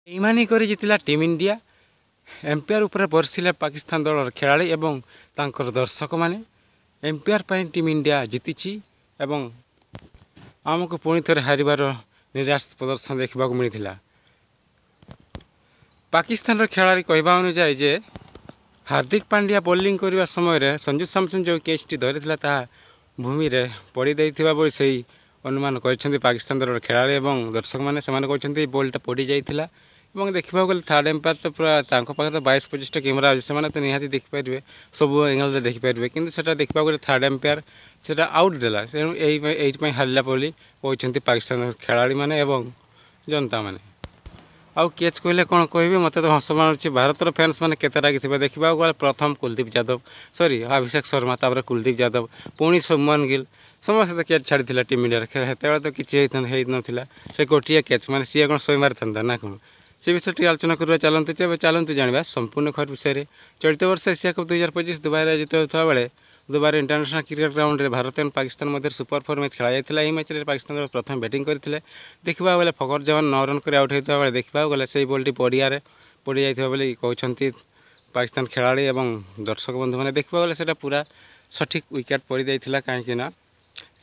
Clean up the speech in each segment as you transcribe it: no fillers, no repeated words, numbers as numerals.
बेईमानी कर जीतिला team India. Empire उपर बरसिले पाकिस्तान दल खेलाड़ी एवं तांकर दर्शक माने। एम्पायर पर टीम इंडिया जीति एवं आमको पुणी थे हारिबार निराश प्रदर्शन देखा मिलता। पाकिस्तान खेलाड़ी कहवा अनुसार जे हार्दिक पांड्या बोलिंग करने समय संजू सैमसन जो कैच धरी भूमि में पड़ बोली से अनुमान कर पाकिस्तान दल खेलाड़ी और दर्शक मैंने कहते बॉलटा पड़ जाता। देखा गले थार्ड एम्पायर तो पूरा पाखे तो 22-25टा कैमेरा अच्छे से तो निहाती देखिपारे सब एंगल देखिपारे कि देखा गले थार्ड एम्पायर से आउट देला तेणु यही हारिला बोली कहते पाकिस्तान खेलाड़ी मैंने जनता मैंने। आउ कैच कहले कौन कह मत तो हस मानुची भारतर फैंस मैंने केते रागी थे देखा गले प्रथम कुलदीप यादव सॉरी अभिषेक शर्मा तापर कुलदीप यादव पुणी शुभमन गिल समस्त तो कैच छाड़ी टीम इंडिया हेतु तो किसी ना से गोटे कैच मैंने सी कौन 100 मारी ना कौन से विषय टी आलोचना करवा चलते जाना संपूर्ण खबर विषय। चलित वर्ष एशिया कप 2025 दुबई आयोजित होता बेले दुबई इंटरनेशनल क्रिकेट ग्राउंड में भारत और पाकिस्तान मध्य सुपर 4 मैच खेल जाता। यह मैच पाकिस्तान दल प्रथम बैटिंग करते देखा गले फकर जवान 9 रन कर आउट होता बेले देखा गले से बॉलटी पड़िया पड़ जाता बोली कहते पाकिस्तान खेलाड़ी और दर्शक बंधु मैंने देखा गले से पूरा सठिक विकेट पड़ जाता कहीं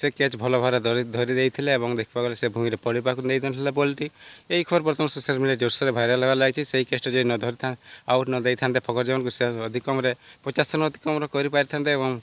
से कैच भल भाव धरी देखा गले से भूमि में पड़ा नहीं बॉलटी। यही खबर बर्तमान सोशल मीडिया जोरसोर भाइराल होगा लगी से कैचटा जो न धरी था आउट न देते फकर जवान को अधिकम 50 रन अतिक्रम कर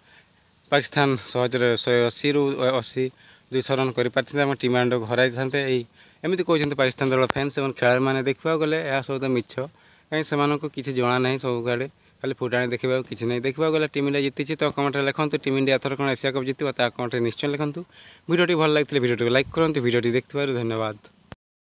पाकिस्तान सहजरे 180 ରୁ 80 200 रन कर टीम इंडिया को हराई था। एमती कहते पाकिस्तान दल फैंस और खेलाड़ी मैंने देखा गले यह सब मिछ कहीं से किसी जना ना सब आड़े खाली फुटाणी देखा किसी नहीं देखा गले टीम इंडिया जीति तो कमेंट लिखते टीम इंडिया थर कौन एशिया कप जीत कमेंट निश्चय लिखूँ। वीडियो भल लगी वीडियो लाइक करूँ वीडियो देखते धन्यवाद।